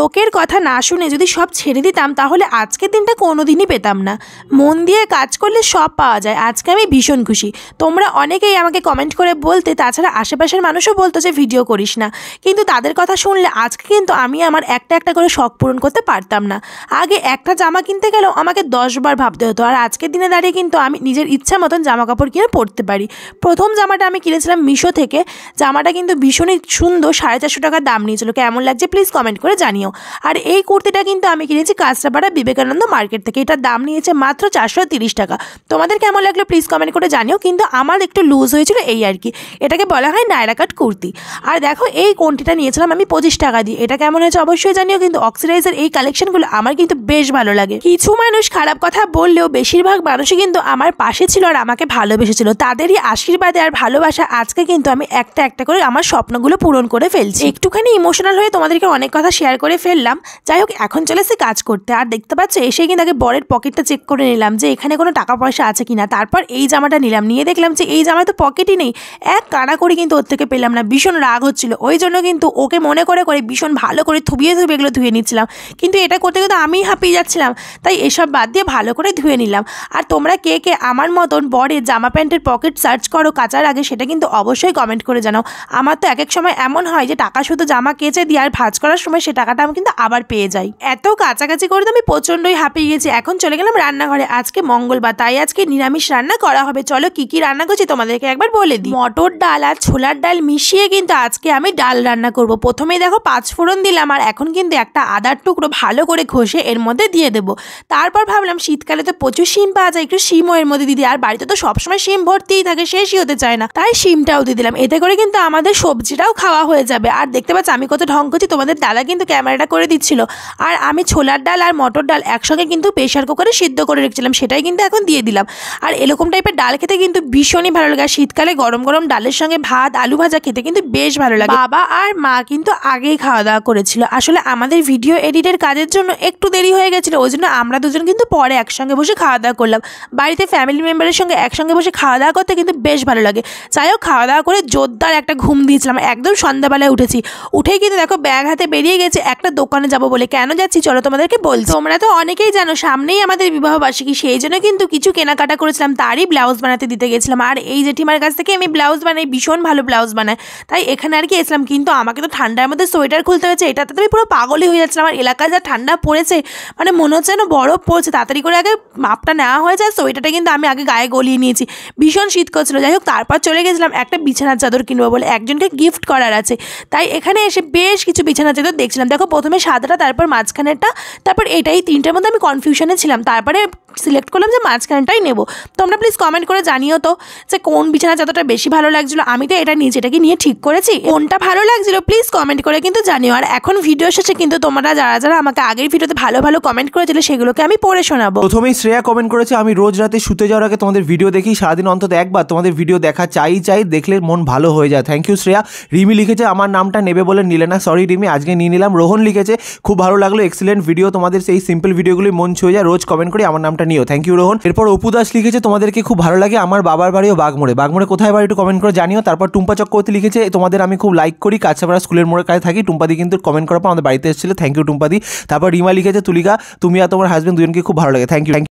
লোকের কথা না শুনে যদি সব ছেড়ে দিতাম তাহলে আজকের দিনটা কোনোদিনই পেতাম না। মন দিয়ে কাজ করলে সব পাওয়া যায়। আজকে আমি ভীষণ খুশি। তোমরা অনেকেই আমাকে কমেন্ট করে বলতে, তাছাড়া আশেপাশের মানুষও বলতো যে ভিডিও করিস না, কিন্তু তাদের কথা শুনলে আজকে কিন্তু আমি আমার একটা একটা করে শখ পূরণ করতে পারতাম না। আগে একটা জামা কিনতে গেলেও আমাকে 10 বার ভাবতে হতো, আর আজকের দিনে দাঁড়িয়ে কিন্তু আমি নিজের ইচ্ছা মতন জামা কাপড় কিনে পরতে পারি। প্রথম জামাটা আমি কিনেছিলাম মিশো থেকে। জামাটা কিন্তু ভীষণই সুন্দর, 450 টাকা দাম নিয়েছিল। কেমন লাগছে প্লিজ কমেন্ট করে জানিও। আর এই কুর্তিটা কিন্তু আমি কিনেছি কাঁচরাপাড়া বিবেকানন্দ মার্কেট থেকে। এটার দাম নিয়েছে মাত্র 430 টাকা। তোমাদের কেমন লাগলো প্লিজ কমেন্ট করে জানিও। কিন্তু আমার একটু লুজ হয়েছিল এই আর কি। এটাকে বলা হয় নায়রা কাট কুর্তি। আর দেখো এই কোনটিটা নিয়েছিলাম আমি 25 টাকা দিয়ে। এটা কেমন হয়েছে অবশ্যই জানিও। কিন্তু অক্সিডাইজের এই কালেকশনগুলো আমার কিন্তু বেশ ভালো লাগে। কিছু মানুষ খারাপ কথা বললেও বেশিরভাগ মানুষই কিন্তু আমার পাশে ছিল আর আমাকে ভালোবেসেছিল। তাদেরই আশীর্বাদে আর ভালোবাসা আজকে কিন্তু আমি একটা একটা করে আমার স্বপ্নগুলো পূরণ করে ফেলছি। একটুখানি ইমোশনাল হয়ে তোমাদেরকে অনেক কথা শেয়ার করে ফেললাম। যাই হোক, এখন চলেছে কাজ করতে। আর দেখতে পাচ্ছ এসে কিন্তু আগে বরের পকেটটা চেক করে নিলাম যে এখানে কোনো টাকা পয়সা আছে কিনা। তারপর এই জামাটা নিলাম, নিয়ে দেখলাম যে এই জামায় তো পকেটই নেই। এক কানা করি কিন্তু ওর থেকে পেলাম না। ভীষণ রাগ হচ্ছিল, ওই জন্য কিন্তু ওকে মনে করে ভীষণ ভালো করে থুবিয়ে এগুলো ধুয়ে নিচ্ছিলাম। কিন্তু এটা করতে কিন্তু আমি হাঁপিয়ে যাচ্ছিলাম, তাই এসব বাদ দিয়ে ভালো করে ধুয়ে নিলাম। আর তোমরা কে কে আমার মতন বরের জামা প্যান্টের পকেট সার্চ করো কাচার আগে, সেটা কিন্তু অবশ্যই কমেন্ট করে জানাও। আমার তো এক এক সময় এমন হয় যে টাকা শুধু জামা কেচে দিয়ে আর ভাঁজ করার সময় সে টাকাটা আমি কিন্তু আবার পেয়ে যাই। এত কাছাকাছি করে তো আমি প্রচণ্ডই হাঁপিয়ে গেছি। এখন চলে গেলাম রান্নাঘরে। আজকে মঙ্গলবার, তাই আজকে নিরামিষ রান্না করা হবে। চলো কি কি রান্না করছি তোমাদেরকে একবার বলে দিই। মটর ডাল আর ছোলার ডাল মিশিয়ে কিন্তু আজকে আমি ডাল রান্না করব। প্রথমেই দেখো 5 ফোড়ন দিলাম, আর এখন কিন্তু একটা আদার টুকরো ভালো করে ঘষে এর মধ্যে দিয়ে দেবো। তারপর ভাবলাম শীতকালে তো প্রচুর শিম পাওয়া যায়, একটু শিমও এর মধ্যে দিয়ে দিই। আর বাড়িতে তো সবসময় শিম ভর্তিই থাকে, শেষই হতে চায় না, তাই শিমটাও দিয়ে দিলাম। এতে করে কিন্তু আমাদের সবজিটাও খাওয়া হয়ে যাবে। আর দেখতে পাচ্ছ আমি কত ঢং করছি, তোমাদের দাদা কিন্তু ক্যামেরাটা করে দিচ্ছিল। আর আমি ছোলার ডাল আর মটর ডাল একসঙ্গে কিন্তু প্রেশার কুকারে সিদ্ধ করে রেখেছিলাম, সেটাই কিন্তু এখন দিয়ে দিলাম। আর এরকম টাইপের ডাল খেতে কিন্তু ভীষণই ভালো লাগে। আর শীতকালে গরম গরম ডালের সঙ্গে ভাত আলু ভাজা খেতে কিন্তু বেশ ভালো লাগে। বাবা আর মা কিন্তু আগেই খাওয়া দাওয়া করেছিল। আসলে আমাদের ভিডিও এডিটের কাজের জন্য একটু দেরি হয়ে গেছিলো, ওই জন্য আমরা দুজন কিন্তু পরে একসঙ্গে বসে খাওয়া দাওয়া করলাম। বাড়িতে ফ্যামিলি মেম্বারের সঙ্গে একসঙ্গে বসে খাওয়া দাওয়া করতে কিন্তু বেশ ভালো লাগে। যাই হোক, খাওয়া দাওয়া করে জোরদার একটা ঘুম দিয়েছিলাম। একদম সন্ধ্যাবেলায় উঠেছি। উঠেই কিন্তু দেখো ব্যাগ হাতে বেরিয়ে গেছে একটা দোকানে যাবো বলে। কেন যাচ্ছি চলো তোমাদেরকে বলছি। তোমরা তো অনেকেই জানো সামনেই আমাদের বিবাহবার্ষিকী, সেই জন্য কিন্তু কিছু কেনাকাটা করেছিলাম, তারই ব্লাউজ বানাতে দিতে গেছিলাম। আর এই জেঠিমার কাছ থেকে আমি ব্লাউজ বানাই, ভীষণ ভালো ব্লাউজ বানায়, তাই এখানে আর কি এসলাম। কিন্তু আমাকে তো ঠান্ডার মধ্যে সোয়েটার খুলতে হয়েছে, এটাতে তো আমি পুরো পাগলই হয়ে যাচ্ছিলাম। আমার এলাকায় যা ঠান্ডা পড়েছে, মানে মনে হচ্ছে যেন বরফ পড়ছে। তাড়াতাড়ি করে আগে মাপটা নেওয়া হয়ে যায়, সোয়েটারটা কিন্তু আমি আগে গায়ে গলিয়ে নিয়েছি, ভীষণ শীত করছিল। যাই হোক, তারপর চলে গেছিলাম একটা বিছানার চাদর কিনবো বলে, একজনকে গিফট করার আছে, তাই এখানে এসে বেশ কিছু বিছানার চাদর দেখছিলাম। দেখো প্রথমে সাদাটা, তারপর মাঝখানেরটা, তারপর এটাই, তিনটার মধ্যে আমি কনফিউশনে ছিলাম। তারপরে সিলেক্ট করলাম যে মাঝখানটাই নেবো। তোমরা প্লিজ কমেন্ট করে জানিও তো যে কোন বিছানা চাদরটা বেশি ভালো লাগছিলো। আমি তো এটা নিয়েছি, এটা কি নিয়ে ঠিক করেছি, কোনটা ভালো লাগছিলো প্লিজ কমেন্ট করে কিন্তু জানিও। আর এখন ভিডিও শেষে কিন্তু তোমরা যারা যারা আমাকে আগের ভিডিওতে ভালো ভালো কমেন্ট করেছিল সেগুলোকে আমি পড়ে শোনাবো। প্রথমেই শ্রেয়া কমেন্ট করেছে, আমি রোজ রাতে শুতে যাওয়ার আগে তোমাদের ভিডিও দেখি, সারাদিন অন্তত একবার তোমাদের ভিডিও দেখা চাই, দেখলে মন ভালো হয়ে যায়। Thank you Shreya. রিমি লিখেছে আমার নামটা নেবে বলে নিলে না, সরি রিমি, আজকে নিয়ে নিলাম। রোহন লিখেছে খুব ভালো লাগলো, এক্সিলেন্ট ভিডিও, তোমাদের সেই সিম্পল ভিডিওগুলি মন ছুঁয়ে যায়, রোজ কমেন্ট করি, আমার নামটা নিও। Thank you Rohan. এরপর অপু দাস লিখেছে তোমাদেরকে খুব ভালো লাগে, আমার বাবার বাড়িও বাগমোড়ে। বাগমোড়ে কোথায় বাড়ি একটু কমেন্ট করে জানিও। তারপর টুম্পা চক্রবর্তী লিখেছে তোমাদের আমি খুব লাইক করি, কাছাপাড়া স্কুলের মোড়ের কাছে থাকি। টুম্পাদি কিন্তু কমেন্ট করার পর আমাদের বাড়িতে এসেছিল, থ্যাংক ইউ টুম্পাদি। তারপর রিমা লিখেছে তুলিকা তুমি আর তোমার হাজবেন্ড দুজনকে খুব ভালো লাগে, থ্যাংক ইউ।